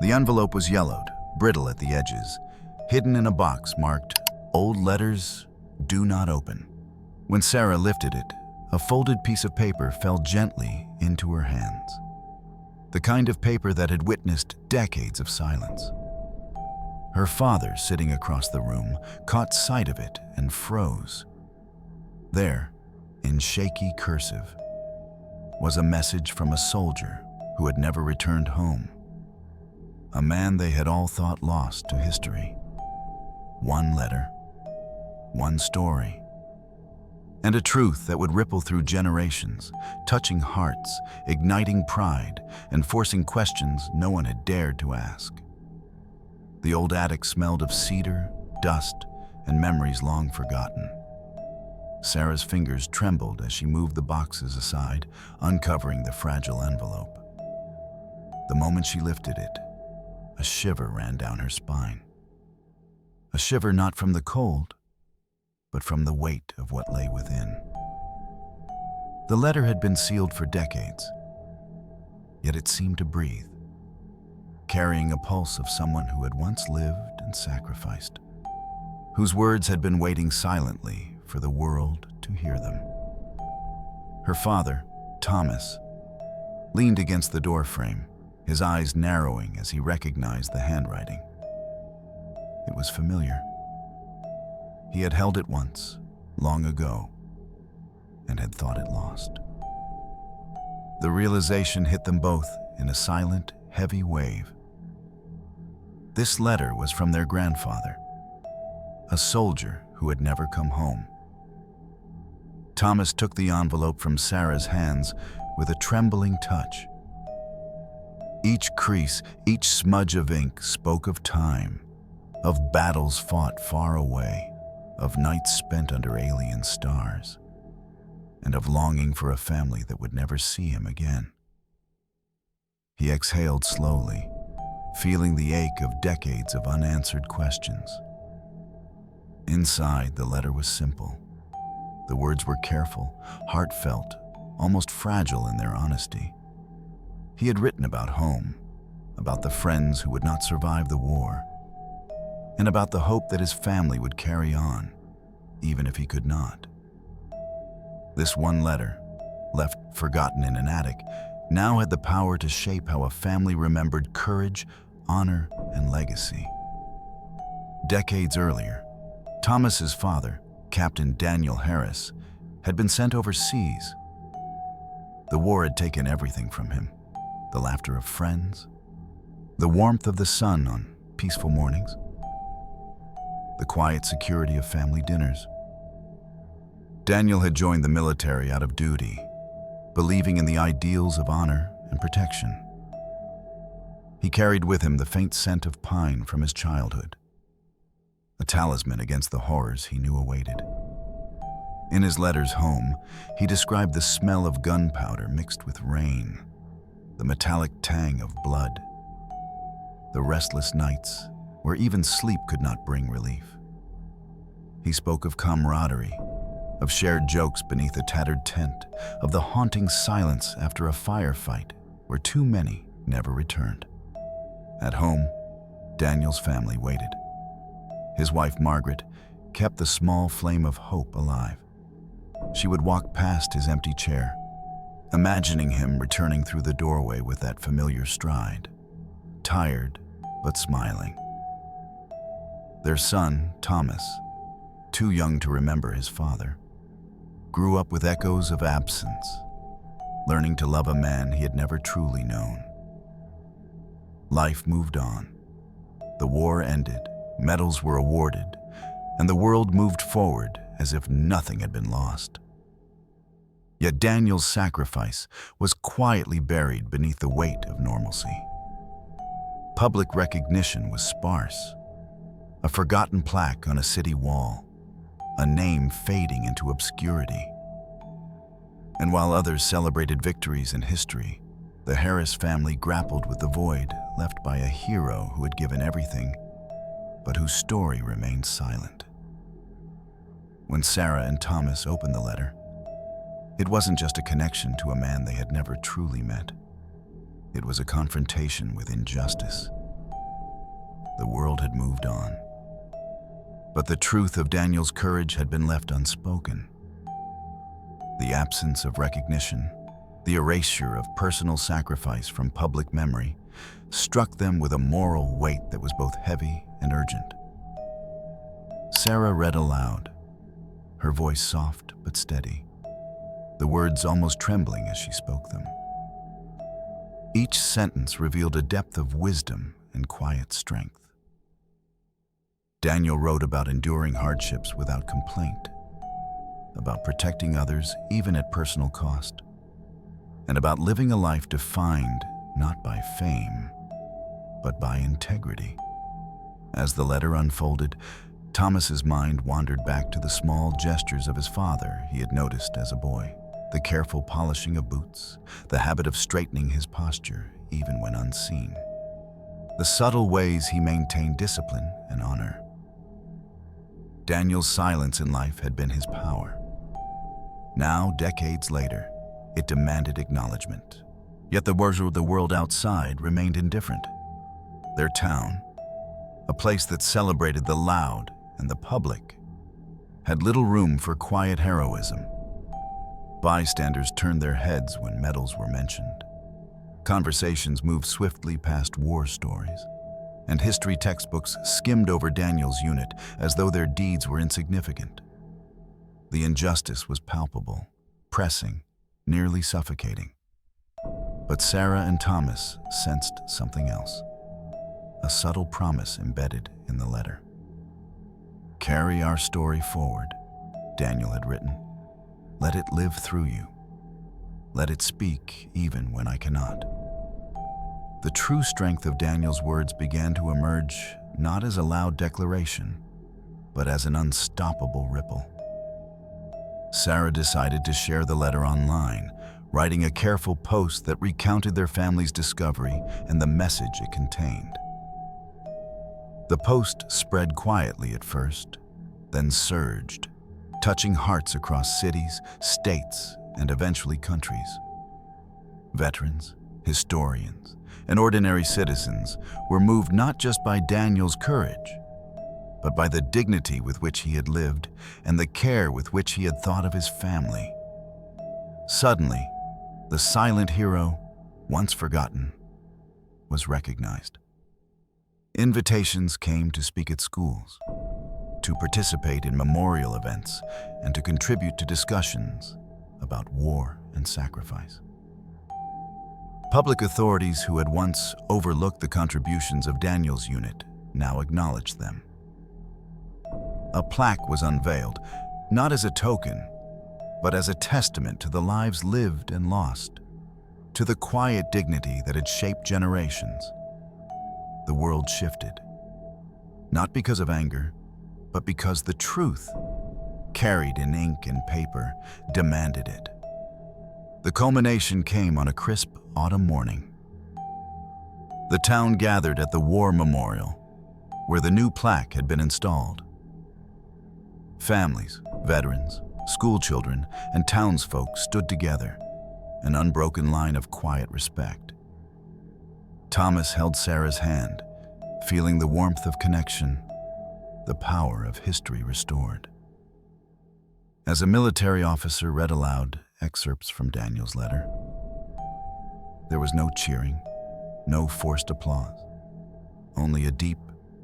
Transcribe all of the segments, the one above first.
The envelope was yellowed, brittle at the edges, hidden in a box marked, "Old letters, do not open." When Sarah lifted it, a folded piece of paper fell gently into her hands. The kind of paper that had witnessed decades of silence. Her father, sitting across the room, caught sight of it and froze. There, in shaky cursive, was a message from a soldier who had never returned home. A man they had all thought lost to history. One letter, one story, and a truth that would ripple through generations, touching hearts, igniting pride, and forcing questions no one had dared to ask. The old attic smelled of cedar, dust, and memories long forgotten. Sarah's fingers trembled as she moved the boxes aside, uncovering the fragile envelope. The moment she lifted it, a shiver ran down her spine. A shiver not from the cold, but from the weight of what lay within. The letter had been sealed for decades, yet it seemed to breathe, carrying a pulse of someone who had once lived and sacrificed, whose words had been waiting silently for the world to hear them. Her father, Thomas, leaned against the doorframe, his eyes narrowing as he recognized the handwriting. It was familiar. He had held it once, long ago, and had thought it lost. The realization hit them both in a silent, heavy wave. This letter was from their grandfather, a soldier who had never come home. Thomas took the envelope from Sarah's hands with a trembling touch. Each crease, each smudge of ink spoke of time, of battles fought far away, of nights spent under alien stars, and of longing for a family that would never see him again. He exhaled slowly, feeling the ache of decades of unanswered questions. Inside, the letter was simple. The words were careful, heartfelt, almost fragile in their honesty. He had written about home, about the friends who would not survive the war, and about the hope that his family would carry on, even if he could not. This one letter, left forgotten in an attic, now had the power to shape how a family remembered courage, honor, and legacy. Decades earlier, Thomas's father, Captain Daniel Harris, had been sent overseas. The war had taken everything from him: the laughter of friends, the warmth of the sun on peaceful mornings, the quiet security of family dinners. Daniel had joined the military out of duty, believing in the ideals of honor and protection. He carried with him the faint scent of pine from his childhood, a talisman against the horrors he knew awaited. In his letters home, he described the smell of gunpowder mixed with rain, the metallic tang of blood, the restless nights where even sleep could not bring relief. He spoke of camaraderie, of shared jokes beneath a tattered tent, of the haunting silence after a firefight where too many never returned. At home, Daniel's family waited. His wife, Margaret, kept the small flame of hope alive. She would walk past his empty chair, imagining him returning through the doorway with that familiar stride, tired but smiling. Their son, Thomas, too young to remember his father, grew up with echoes of absence, learning to love a man he had never truly known. Life moved on. The war ended, medals were awarded, and the world moved forward as if nothing had been lost. Yet Daniel's sacrifice was quietly buried beneath the weight of normalcy. Public recognition was sparse. A forgotten plaque on a city wall, a name fading into obscurity. And while others celebrated victories in history, the Harris family grappled with the void left by a hero who had given everything, but whose story remained silent. When Sarah and Thomas opened the letter, it wasn't just a connection to a man they had never truly met. It was a confrontation with injustice, the world had moved on. But the truth of Daniel's courage had been left unspoken. The absence of recognition, the erasure of personal sacrifice from public memory, struck them with a moral weight that was both heavy and urgent. Sarah read aloud, her voice soft but steady, the words almost trembling as she spoke them. Each sentence revealed a depth of wisdom and quiet strength. Daniel wrote about enduring hardships without complaint, about protecting others even at personal cost, and about living a life defined not by fame, but by integrity. As the letter unfolded, Thomas's mind wandered back to the small gestures of his father he had noticed as a boy, the careful polishing of boots, the habit of straightening his posture even when unseen, the subtle ways he maintained discipline and honor. Daniel's silence in life had been his power. Now, decades later, it demanded acknowledgement. Yet the world outside remained indifferent. Their town, a place that celebrated the loud and the public, had little room for quiet heroism. Bystanders turned their heads when medals were mentioned. Conversations moved swiftly past war stories, and history textbooks skimmed over Daniel's unit as though their deeds were insignificant. The injustice was palpable, pressing, nearly suffocating. But Sarah and Thomas sensed something else, a subtle promise embedded in the letter. "Carry our story forward," Daniel had written. "Let it live through you. Let it speak even when I cannot." The true strength of Daniel's words began to emerge not as a loud declaration, but as an unstoppable ripple. Sarah decided to share the letter online, writing a careful post that recounted their family's discovery and the message it contained. The post spread quietly at first, then surged, touching hearts across cities, states, and eventually countries. Veterans, historians, and ordinary citizens were moved not just by Daniel's courage, but by the dignity with which he had lived and the care with which he had thought of his family. Suddenly, the silent hero, once forgotten, was recognized. Invitations came to speak at schools, to participate in memorial events, and to contribute to discussions about war and sacrifice. Public authorities who had once overlooked the contributions of Daniel's unit now acknowledged them. A plaque was unveiled, not as a token, but as a testament to the lives lived and lost, to the quiet dignity that had shaped generations. The world shifted, not because of anger, but because the truth, carried in ink and paper, demanded it. The culmination came on a crisp autumn morning. The town gathered at the War Memorial, where the new plaque had been installed. Families, veterans, schoolchildren, and townsfolk stood together, an unbroken line of quiet respect. Thomas held Sarah's hand, feeling the warmth of connection, the power of history restored. As a military officer read aloud excerpts from Daniel's letter, there was no cheering, no forced applause, only a deep,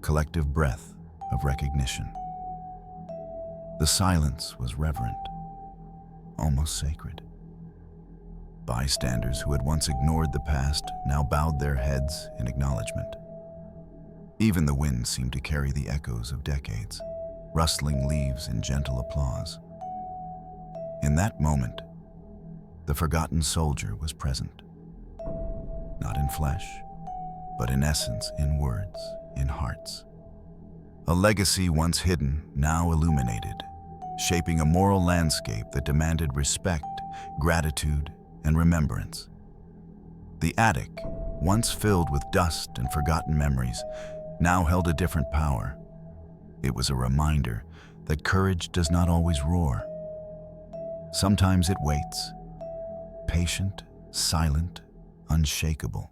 collective breath of recognition. The silence was reverent, almost sacred. Bystanders who had once ignored the past now bowed their heads in acknowledgement. Even the wind seemed to carry the echoes of decades, rustling leaves in gentle applause. In that moment, the forgotten soldier was present, not in flesh, but in essence, in words, in hearts. A legacy once hidden, now illuminated, shaping a moral landscape that demanded respect, gratitude, and remembrance. The attic, once filled with dust and forgotten memories, now held a different power. It was a reminder that courage does not always roar. Sometimes it waits, patient, silent, unshakable,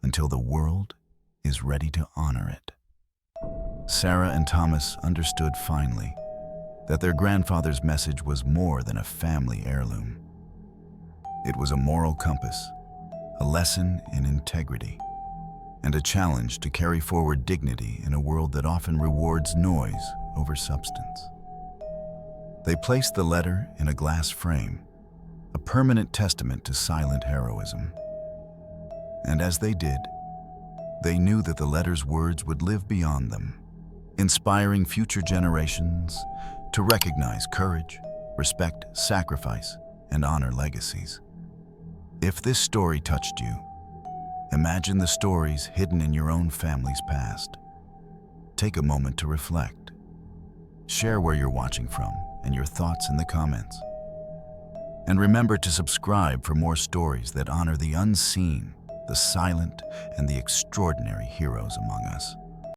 until the world is ready to honor it. Sarah and Thomas understood finally that their grandfather's message was more than a family heirloom. It was a moral compass, a lesson in integrity, and a challenge to carry forward dignity in a world that often rewards noise over substance. They placed the letter in a glass frame, a permanent testament to silent heroism. And as they did, they knew that the letter's words would live beyond them, inspiring future generations to recognize courage, respect, sacrifice, and honor legacies. If this story touched you, imagine the stories hidden in your own family's past. Take a moment to reflect. Share where you're watching from and your thoughts in the comments. And remember to subscribe for more stories that honor the unseen, the silent, and the extraordinary heroes among us.